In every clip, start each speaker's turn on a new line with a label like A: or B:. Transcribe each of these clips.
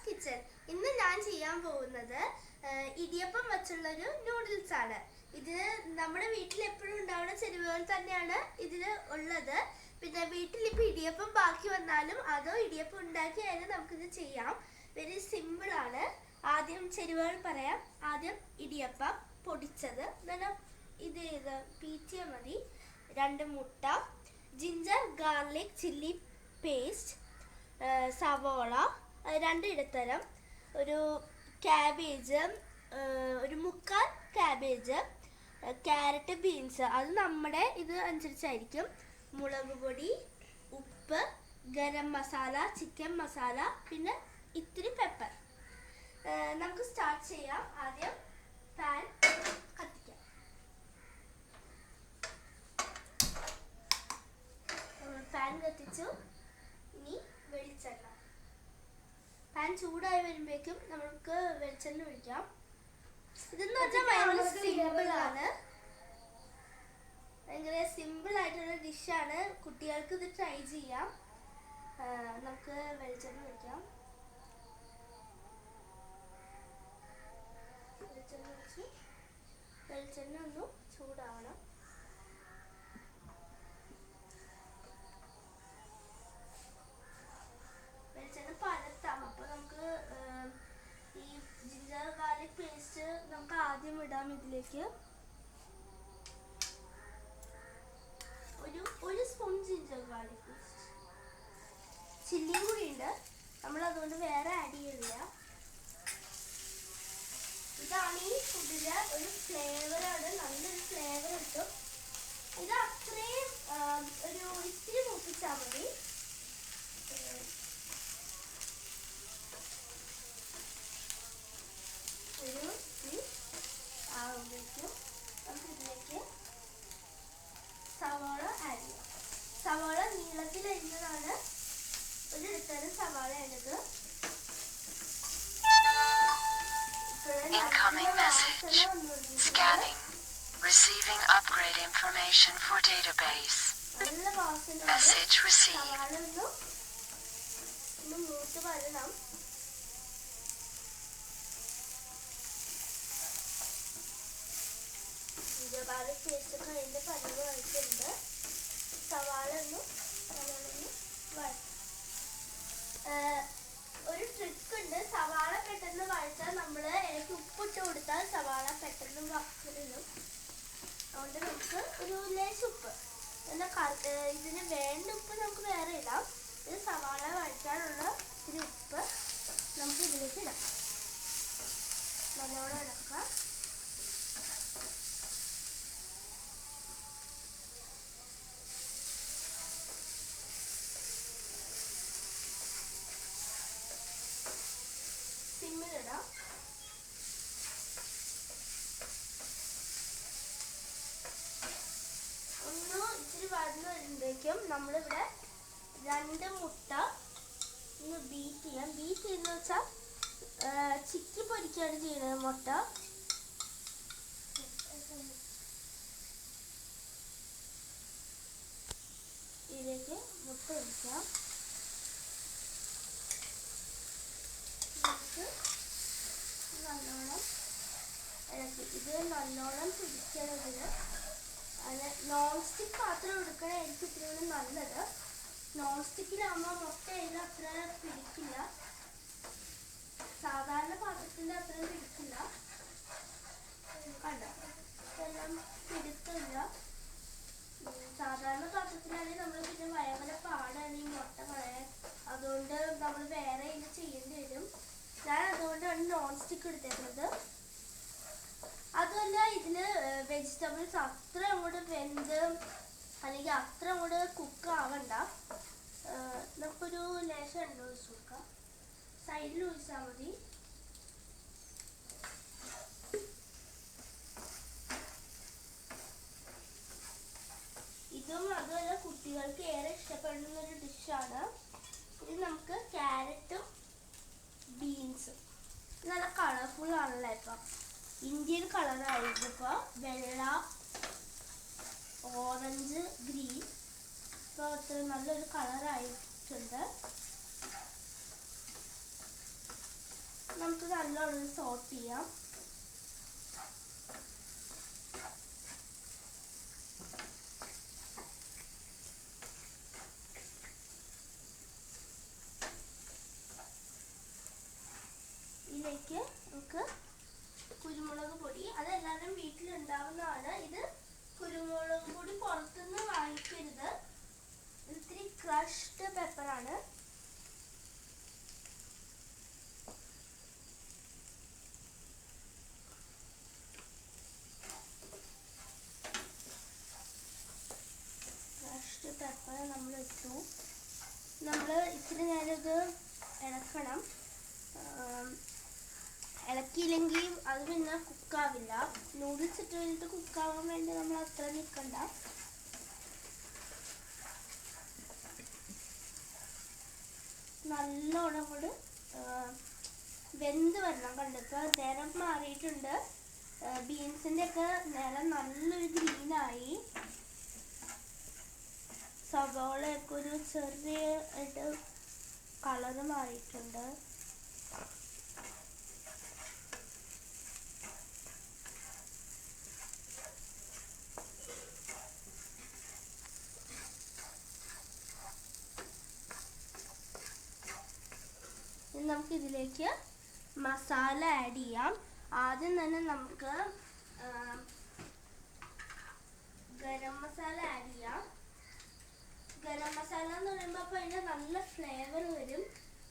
A: Kitchen. ഇന്ന് ഞാൻ ചെയ്യാൻ പോകുന്നത് ഇടിയപ്പം വെച്ചുള്ളൊരു നൂഡിൽസ് ആണ്. ഇത് നമ്മുടെ വീട്ടിൽ എപ്പോഴും ഉണ്ടാവുന്ന ചേരുവകൾ തന്നെയാണ് ഇതിന് ഉള്ളത്. പിന്നെ വീട്ടിൽ ഇപ്പോൾ ഇടിയപ്പം ബാക്കി വന്നാലും അതോ ഇടിയപ്പം ഉണ്ടാക്കിയാലും നമുക്കിത് ചെയ്യാം. വെരി സിമ്പിൾ ആണ്. ആദ്യം ചേരുവകൾ പറയാം. ആദ്യം ഇടിയപ്പം പൊടിച്ചത്, ഇത് പീറ്റിയ മതി. 2 മുട്ട, ജിഞ്ചർ ഗാർലിക് ചില്ലി പേസ്റ്റ്, സവോള 2 ഇടത്തരം, ഒരു ക്യാബേജ്, ഒരു 3/4 ക്യാബേജ്, ക്യാരറ്റ്, ബീൻസ് അത് നമ്മുടെ ഇത് അനുസരിച്ചായിരിക്കും, മുളക് പൊടി, ഉപ്പ്, ഗരം മസാല, ചിക്കൻ മസാല, പിന്നെ ഇത്തിരി പെപ്പർ. നമുക്ക് സ്റ്റാർട്ട് ചെയ്യാം. ആദ്യം പാൻ കത്തിക്കാം. പാൻ കത്തിച്ചു. ഇനി വെളിച്ചെണ്ണ. പാൻ ചൂടായി വരുമ്പോഴേക്കും നമുക്ക് വെളിച്ചെണ്ണ ഒഴിക്കാം. ഇതെന്ന് വെച്ചാൽ ഭയങ്കര സിമ്പിൾ ആണ്, ഭയങ്കര സിമ്പിൾ ആയിട്ടുള്ള ഡിഷാണ്. കുട്ടികൾക്ക് ഇത് ട്രൈ ചെയ്യാം. നമുക്ക് വെളിച്ചെണ്ണ ഒഴിക്കാം. വെളിച്ചെണ്ണ ഒഴിച്ച് വെളിച്ചെണ്ണ ഒന്ന് ചൂടാവണം. വെളിച്ചെണ്ണ പരത്താം. അപ്പോൾ നമുക്ക് ഈ ജിഞ്ചർ ഗാർലിക് പേസ്റ്റ് നമുക്ക് ആദ്യം ഇടാം. ഇതിലേക്ക് ഒരു സ്പൂൺ ജിഞ്ചർ ഗാർലിക് പേസ്റ്റ്. ചില്ലിയും കൂടി ഉണ്ട്, നമ്മൾ അതുകൊണ്ട് വേറെ ആഡ് ചെയ്യില്ല. ഇതാണ് ഈ ഫുഡിൻ്റെ ഒരു ഫ്ലേവറാണ്, നല്ലൊരു ഫ്ലേവർ കിട്ടും. ഇത് അത്രയും ഒരു ഇത്തിരി മൂപ്പിച്ചാൽ മതി. ഒരു ഇത്തിരി ആകുമ്പോഴേക്കും നമുക്ക് ഇതിലേക്ക് സവാള ആഡ് ചെയ്യാം. സവാള നീളത്തിൽ അരിഞ്ഞതാണ്, ഒരു ഇടത്തരം സവാളയാണിത്.
B: Incoming message. Scanning. Receiving upgrade information for database. Message received.
A: സവാള ഒന്ന് മൂത്ത് വരണം. ഗാർലിക് പേസ്റ്റ് ഒക്കെ അതിൻ്റെ പരുവായിട്ടുണ്ട്. സവാള ഒന്ന് ഒരു ട്രിക്ക് ഉണ്ട്. സവാള പെട്ടെന്ന് വഴറ്റാൻ നമ്മൾ ഇടയ്ക്ക് ഉപ്പിട്ട് കൊടുത്താൽ സവാള പെട്ടെന്ന് വറുത്തിടും. അതുകൊണ്ട് നമുക്ക് ഒരു ലേശം ഉപ്പ്, ഇതിന് വേണ്ട ഉപ്പ് നമുക്ക് വേറെ ഇടാം. ഇത് സവാള വഴറ്റാനുള്ള ഇത്തിരി ഉപ്പ് നമുക്ക് ഇതിലേക്ക് ഇടാം. നല്ലോണം ഇളക്കാം. സിമ്മിലിടാം. ഒന്ന് ഇച്ചിരി വഴന്ന് വരുമ്പോഴേക്കും നമ്മളിവിടെ 2 മുട്ട ഒന്ന് ബീറ്റ് ചെയ്യാം. ബീറ്റ് ചെയ്യുന്ന വെച്ചാൽ ചിക്കി പൊരിക്കുകയാണ് ചെയ്യുന്നത്. മുട്ട ഇതിലേക്ക് മുട്ട ഒഴിക്കാം. നല്ലോണം ഇളക്കി. ഇത് നല്ലോണം പിടിക്കണതിന് അതിന് നോൺ സ്റ്റിക്ക് പാത്രം എടുക്കണമായിരിക്കും ഇത്തിരി നല്ലത്. നോൺ സ്റ്റിക്കിലാകുമ്പോൾ മുട്ടയിൽ അത്ര പിടിക്കില്ല, സാധാരണ പാത്രത്തിൻ്റെ അത്രയും പിടിക്കില്ല. കണ്ടോ, ഇതെല്ലാം പിടിക്കില്ല. സാധാരണ പാത്രത്തിലാണെങ്കിൽ നമ്മൾ പിന്നെ ഭയങ്കര പാടാണ് ഈ മുട്ട കളയാൻ. അതുകൊണ്ട് നമ്മൾ വേറെ ഇത് ചെയ്യേണ്ടി വരും. ഞാൻ അതുകൊണ്ടാണ് നോൺ സ്റ്റിക്ക് എടുത്തേക്കുന്നത്. അതുമല്ല, ഇതിൽ വെജിറ്റബിൾസ് അത്ര അങ്ങോട്ട് വെന്ത് അല്ലെങ്കിൽ അത്ര അങ്ങോട്ട് കുക്ക് ആവണ്ട. നമുക്കൊരു ലേശം എണ്ണ ഒഴിച്ച് കൊടുക്കാം. സൈഡിൽ ഒഴിച്ചാൽ മതി. ഇതും അതുമല്ല കുട്ടികൾക്ക് ഏറെ ഇഷ്ടപ്പെടുന്ന ഒരു ഡിഷാണ്. ഇത് നമുക്ക് ക്യാരറ്റും ബീൻസും നല്ല കളർഫുൾ ആണല്ലോ. ഇപ്പം ഇന്ത്യൻ കളറായിരുന്നു. ഇപ്പോൾ വെള്ള, ഓറഞ്ച്, ഗ്രീൻ, ഇപ്പോൾ അത്ര നല്ലൊരു കളറായിട്ടുണ്ട്. നമുക്ക് നല്ലോണം സോട്ട് ചെയ്യാം. ഇതിലേക്ക് നമുക്ക് കുരുമുളക് പൊടി, അതെല്ലാവരും വീട്ടിലുണ്ടാവുന്നതാണ്. ഇത് കുരുമുളക് പൊടി പുറത്തുനിന്ന് വാങ്ങിക്കരുത്. ഇത്തിരി ക്രഷ്ഡ് പെപ്പറാണ്. ക്രഷ്ഡ് പെപ്പർ നമ്മൾ ഇട്ടു. നമ്മൾ ഇത്തിരി നേരം ഇത് ഇളക്കണം. ഇളക്കിയില്ലെങ്കിൽ അത് പിന്നെ കുക്കാവില്ല. നൂഡിൽസ് ഇട്ട് കഴിഞ്ഞിട്ട് കുക്കാവാൻ വേണ്ടി നമ്മൾ അത്ര നിൽക്കണ്ട. നല്ലോണം കൂടെ വെന്ത് വരണം. കണ്ടിപ്പോൾ നിറം മാറിയിട്ടുണ്ട്. ബീൻസിൻ്റെ ഒക്കെ നിറം നല്ലൊരു ഗ്രീനായി. സവോളയൊക്കെ ഒരു ചെറിയ കളറ് മാറിയിട്ടുണ്ട്. നമുക്ക് ഇതിലേക്ക് മസാല ആഡ് ചെയ്യാം. ആദ്യം തന്നെ നമുക്ക് ഗരം മസാല ആഡ് ചെയ്യാം. ഗരം മസാല എന്ന് പറയുമ്പോൾ അപ്പോൾ അതിൻ്റെ നല്ല ഫ്ലേവർ വരും.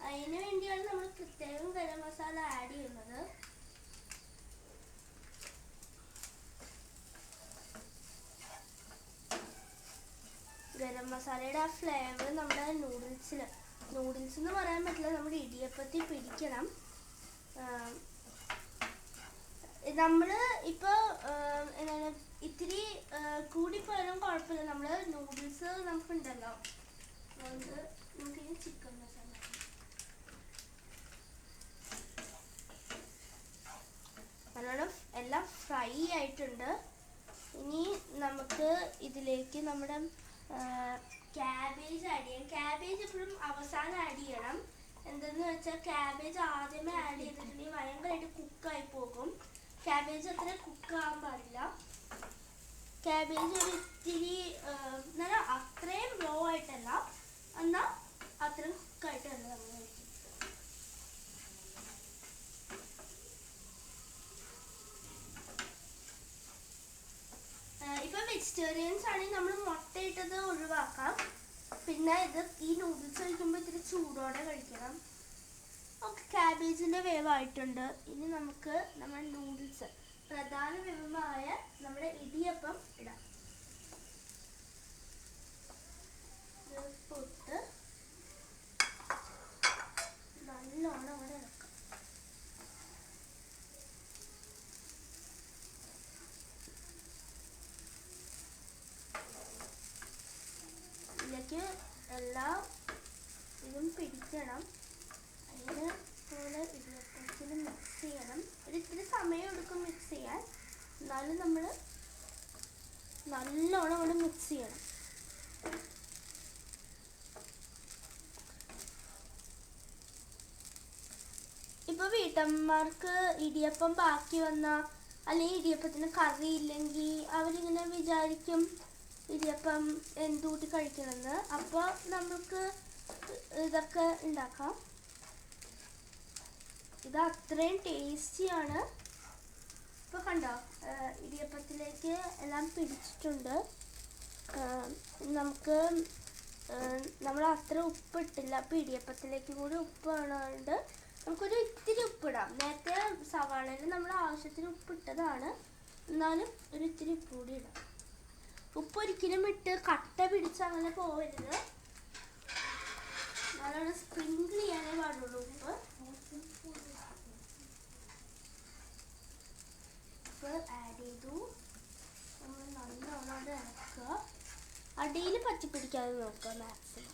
A: അതിന് വേണ്ടിയാണ് നമ്മൾ പ്രത്യേകം ഗരം മസാല ആഡ് ചെയ്യുന്നത്. ഗരം മസാലയുടെ ആ ഫ്ലേവർ നമ്മുടെ നൂഡിൽസ് എന്ന് പറയാൻ പറ്റില്ല, നമ്മുടെ ഇടിയപ്പത്തിൽ പിടിക്കണം. നമ്മൾ ഇപ്പോൾ എന്താണ് ഇത്തിരി കൂടിപ്പോയാലും കുഴപ്പമില്ല. നമ്മൾ നൂഡിൽസ് നമുക്കുണ്ടല്ലോ, അതുകൊണ്ട് നമുക്കിനി ചിക്കൻ മസാല നല്ലോണം എല്ലാം ഫ്രൈ ആയിട്ടുണ്ട്. ഇനി നമുക്ക് ഇതിലേക്ക് നമ്മുടെ ക്യാബേജ് ആഡ് ചെയ്യാം. ക്യാബേജ് എപ്പോഴും അവസാനം ആഡ് ചെയ്യണം. എന്തെന്ന് വെച്ചാൽ ക്യാബേജ് ആദ്യമേ ആഡ് ചെയ്തിട്ടുണ്ടെങ്കിൽ ഭയങ്കരമായിട്ട് കുക്കായി പോകും. ക്യാബേജ് അത്ര കുക്കാകാൻ പാടില്ല. ക്യാബേജ് ഒരു ഇത്തിരി എന്നാൽ അത്രയും റോ ആയിട്ടല്ല, എന്നാൽ അത്രയും കുക്കായിട്ടല്ല നമ്മൾ കഴിക്കും. ഇപ്പം വെജിറ്റേറിയൻസ് ആണെങ്കിൽ നമ്മൾ മുട്ടയിട്ടത് ഒഴിവാക്കാം. പിന്നെ ഈ നൂഡിൽസ് കഴിക്കുമ്പോൾ ഇത്തിരി ചൂടോടെ കഴിക്കണം. ഓക്കെ, ക്യാബേജിൻ്റെ വേവായിട്ടുണ്ട്. ഇനി നമുക്ക് നമ്മുടെ നൂഡിൽസ്, പ്രധാന വിഭവമായ നമ്മുടെ ഇടിയപ്പം ഇടാം. പൊട്ട് നല്ലോണം അവിടെ ഇളക്കാം. ഇതിലേക്ക് എല്ലാ ഇതും പിടിക്കണം. അതിന് പോലെ ഇടിയപ്പത്തിൽ മിക്സ് ചെയ്യണം. ഒരിത്തിരി സമയം എടുക്കും മിക്സ് ചെയ്യാൻ. എന്നാലും നമ്മൾ നല്ലോണം അവിടെ മിക്സ് ചെയ്യണം. ഇപ്പോൾ വീട്ടമ്മമാർക്ക് ഇടിയപ്പം ബാക്കി വന്നാൽ, അല്ലെങ്കിൽ ഇടിയപ്പത്തിന് കറി ഇല്ലെങ്കിൽ അവരിങ്ങനെ വിചാരിക്കും ഇടിയപ്പം എന്തുകൂട്ടി കഴിക്കണമെന്ന്. അപ്പോൾ നമുക്ക് ഇതൊക്കെ ഉണ്ടാക്കാം. ഇത് അത്രയും ടേസ്റ്റിയാണ്. ഇപ്പോൾ കണ്ടോ, ഇടിയപ്പത്തിലേക്ക് എല്ലാം പിടിച്ചിട്ടുണ്ട്. നമ്മൾ അത്ര ഉപ്പിട്ടില്ല. അപ്പോൾ ഇടിയപ്പത്തിലേക്ക് കൂടി ഉപ്പ് വേണമുണ്ട്. നമുക്കൊരു ഇത്തിരി ഉപ്പിടാം. നേരത്തെ സവാളയിൽ നമ്മൾ ആവശ്യത്തിന് ഉപ്പിട്ടതാണ്, എന്നാലും ഒരു ഇത്തിരി ഉപ്പ് കൂടി ഇടാം. ഉപ്പ് ഒരിക്കലും ഇട്ട് കട്ട പിടിച്ച് അങ്ങനെ പോകരുത്. നല്ലോണം സ്പ്രിങ്കിൾ ചെയ്യാനേ പാടുള്ളൂ. ഉപ്പ് ആഡ് ചെയ്തു. നമ്മൾ നല്ലോണം ഇളക്കുക. അടിയിൽ പറ്റിപ്പിടിക്കാതെ നോക്കുക മാക്സിമം.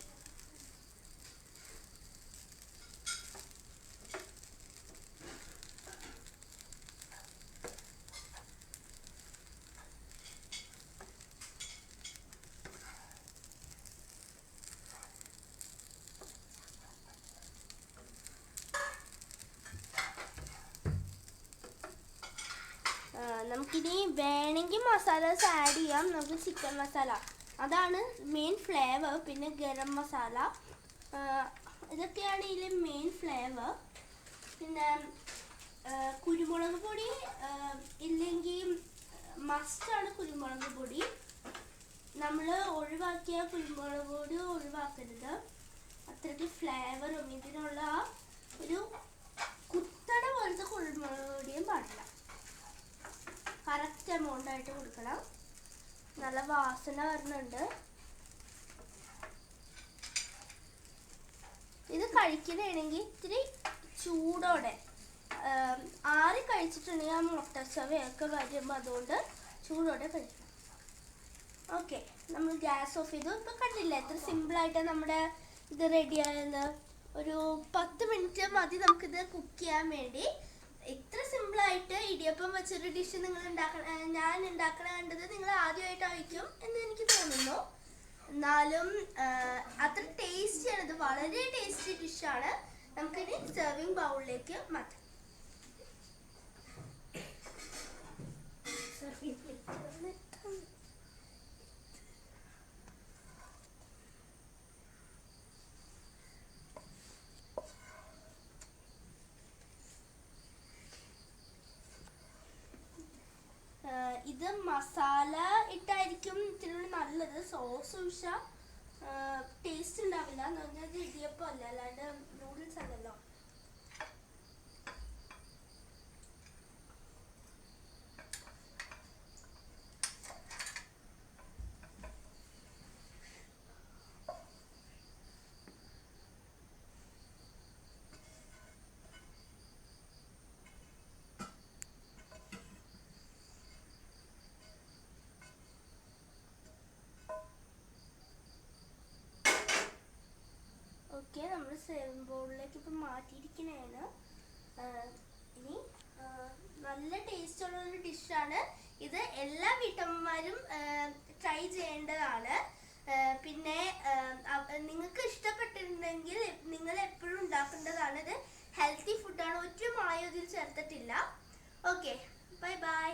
A: നമുക്കിനി വേണമെങ്കിൽ മസാലാസ് ആഡ് ചെയ്യാം. നമുക്ക് ചിക്കൻ മസാല അതാണ് മെയിൻ ഫ്ലേവർ. പിന്നെ ഗരം മസാല, ഇതൊക്കെയാണ് ഇതിലെ മെയിൻ ഫ്ലേവർ. പിന്നെ കുരുമുളക് പൊടി ഇല്ലെങ്കിൽ മസ്റ്റാണ് കുരുമുളക് പൊടി. നമ്മൾ ഒഴിവാക്കിയ കുരുമുളക് പൊടി ഒഴിവാക്കരുത്. അത്രയ്ക്ക് ഫ്ലേവറും ഇതിനുള്ള ഒരു കുത്തട പോലത്തെ കുരുമുളക് പൊടിയും പാടില്ല. കറക്റ്റ് എമൗണ്ട് ആയിട്ട് കൊടുക്കണം. നല്ല വാസന വരുന്നുണ്ട്. ഇത് കഴിക്കണമെങ്കിൽ ഇത്തിരി ചൂടോടെ ആറി കഴിച്ചിട്ടുണ്ടെങ്കിൽ ആ മുട്ടച്ചവയൊക്കെ വരുമ്പോൾ അതുകൊണ്ട് ചൂടോടെ കഴിക്കണം. ഓക്കെ, നമ്മൾ ഗ്യാസ് ഓഫ് ചെയ്തു. ഇപ്പം കണ്ടില്ലേ എത്ര സിമ്പിളായിട്ട് നമ്മുടെ ഇത് റെഡി ആയത്. ഒരു 10 മിനിറ്റ് മതി നമുക്കിത് കുക്ക് ചെയ്യാൻ വേണ്ടി. ഇത്ര സിമ്പിളായിട്ട് ഇടിയപ്പം വെച്ചൊരു ഡിഷ് ഞാൻ ഉണ്ടാക്കണ കണ്ടത് നിങ്ങൾ ആദ്യമായിട്ടായിരിക്കും എന്ന് എനിക്ക് തോന്നുന്നു. എന്നാലും അത്ര ടേസ്റ്റിയാണ്. ഇത് വളരെ ടേസ്റ്റി ഡിഷാണ്. നമുക്കിനി സെർവിങ് ബൗളിലേക്ക് മാറ്റാം. ഇത് മസാല ഇട്ടായിരിക്കും ഇത്തിരി നല്ലത്. സോസ് ഒഴിച്ചാൽ ടേസ്റ്റ് ഉണ്ടാവില്ല. എന്ന് പറഞ്ഞാൽ ഇത് ഇടിയപ്പം അല്ല, അല്ലാണ്ട് നൂഡിൽസ് അല്ലല്ലോ. ഓക്കെ, നമ്മൾ സെർവിങ് ബൗളിലേക്ക് ഇപ്പം മാറ്റിയിരിക്കുന്നതാണ്. ഇനി നല്ല ടേസ്റ്റുള്ളൊരു ഡിഷാണ് ഇത്. എല്ലാ വീട്ടമ്മമാരും ട്രൈ ചെയ്യേണ്ടതാണ്. പിന്നെ നിങ്ങൾക്ക് ഇഷ്ടപ്പെട്ടിട്ടുണ്ടെങ്കിൽ നിങ്ങൾ എപ്പോഴും ഉണ്ടാക്കേണ്ടതാണ്. ഇത് ഹെൽത്തി ഫുഡാണ്. ഒറ്റ മായം ഇതിൽ ചേർത്തിട്ടില്ല. Okay, bye bye.